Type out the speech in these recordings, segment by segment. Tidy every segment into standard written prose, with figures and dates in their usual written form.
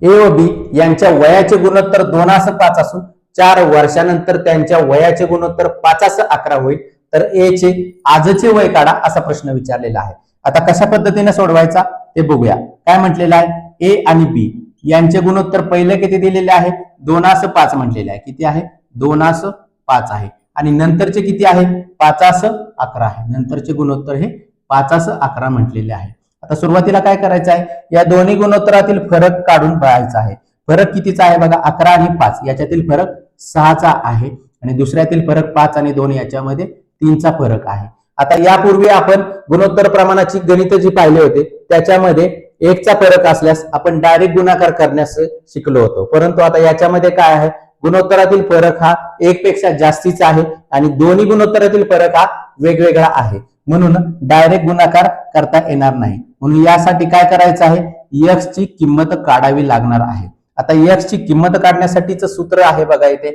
ए व बी यांच्या वयाचे गुणोत्तर 2:5 असून 4 वर्षानंतर त्यांच्या वयाचे गुणोत्तर 5:11 होईल, तर ए चे आजचे वय काढा असा प्रश्न विचारलेला आहे. आता कशा पद्धतीने सोडवायचा ते बघूया. काय म्हटलेलं आहे, ए आणि बी यांचे गुणोत्तर पहिले किती दिलेले आहे, 2:5 म्हटलेले आहे. किती आहे, 2:5 आहे. आणि नंतरचे किती आहे, 5:11 आहे. नंतरचे गुणोत्तर हे 5:11 म्हटलेले आहे. आता सुरुवातीला काय करायचं आहे, या दोन्ही गुणोत्तरातील फरक काढून बघायचा आहे. फरक कितीचा आहे बघा, 11 आणि 5 याच्यातील फरक 6चा आहे आणि दुसऱ्यातील फरक 5 आणि 2 याच्यामध्ये 3चा फरक आहे. आता यापूर्वी आपण गुणोत्तर प्रमाणाची गणित जी पाहिले होते त्याच्यामध्ये 1चा फरक असल्यास आपण डायरेक्ट गुणाकार करण्यास शिकलो होतो, परंतु आता याच्यामध्ये काय आहे, गुणोत्तरातील फरक हा 1 पेक्षा जास्तीचा आहे आणि दोन्ही गुणोत्तरातील फरक हा वेगवेगळा आहे, म्हणून डायरेक्ट गुणाकार करता येणार नाही. म्हणून यासाठी काय करायचं आहे, x ची किंमत काढावी लागणार आहे. आता x ची किंमत काढण्यासाठीचं सूत्र आहे बघा इथे,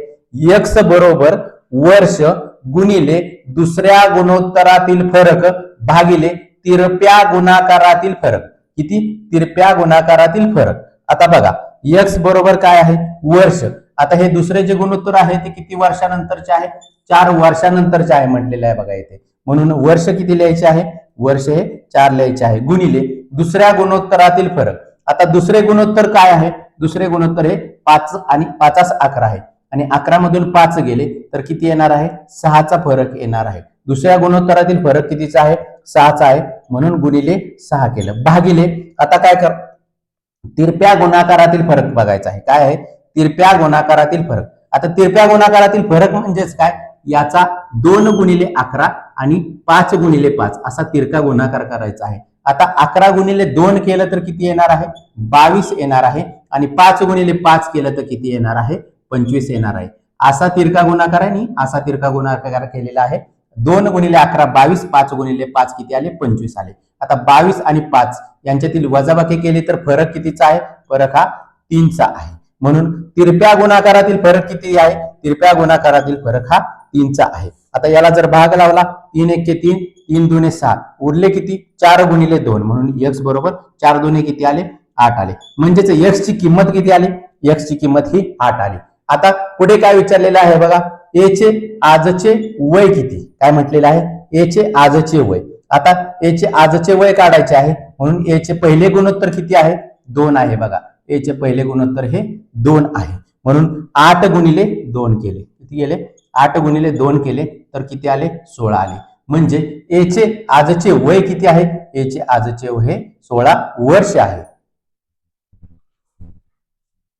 x बरोबर वर्ष गुणिले दुसऱ्या गुणोत्तरातील फरक भागिले तिरप्या गुणाकारातील फरक. किती, तिरप्या गुणाकारातील फरक. आता बघा x बरोबर काय आहे, वर्ष. आता हे दुसरे जे गुणोत्तर आहे ते किती वर्षानंतरचे आहे, 4 वर्षानंतरचे आहे म्हटलेलं आहे बघा इथे, म्हणून वर्ष किती लिहायचे आहे, वर्ष हे 4 लिहायचे आहे, गुणिले दुसऱ्या गुणोत्तरातील फरक. आता दुसरे गुणोत्तर काय आहे, दुसरे गुणोत्तर हे 5 आणि 5:11 आहे आणि 11 मधून 5 गेले तर किती येणार आहे, 6चा फरक येणार आहे. दुसऱ्या गुणोत्तरातील फरक कितीचा आहे, 6चा आहे, म्हणून गुणिले 6 केलं, भागिले आता काय कर, तिरप्या गुणाकारातील फरक बघायचा आहे. काय आहे, तिरप्या गुणाकारातील फरक. आता तिरप्या गुणाकारातील फरक म्हणजेच काय, याचा 2 गुणिले 11 आणि 5 गुणिले 5 असा तिरका गुणाकार करायचा आहे. आता 11 गुणिले 2 केलं तर किती येणार आहे, 22 येणार आहे आणि 5 गुणिले 5 केलं तर किती येणार आहे, 25 येणार आहे. असा तिरका गुणाकार आहे आणि असा तिरका गुणाकार केलेला आहे. 2 गुणिले 11 22, 5 गुणिले 5 किती आले, 25 आले. आता 22 आणि 5 यांच्यातील वजाबाकी केली तर फरक कितीचा आहे, फरक हा 3चा आहे. म्हणून तिरप्या गुणाकारातील फरक किती आहे, तिरप्या गुणाकारातील फरक हा 3चा आहे. आता याला जर भाग लावला, 3 1 3, 3 2 6, उरले किती, 4 गुणिले 2, म्हणून x बरोबर 4 2 किती आले, 8 आले. म्हणजेच x ची किंमत किती आली, x ची किंमत ही 8 आली. आता पुढे काय विचारलेलं आहे बघा, a चे आजचे वय किती, काय म्हटलेलं आहे, a चे आजचे वय. आता a चे आजचे वय काढायचे आहे, म्हणून a चे पहिले गुणोत्तर किती आहे, 2 आहे बघा. a चे पहिले गुणोत्तर हे 2 आहे, म्हणून 8 गुणिले 2 केले, किती गेले, 8 गुणिले 2 केले तर किती आले, 16 आले. म्हणजे a चे आजचे वय किती आहे, a चे आजचे वय 16 वर्ष आहे.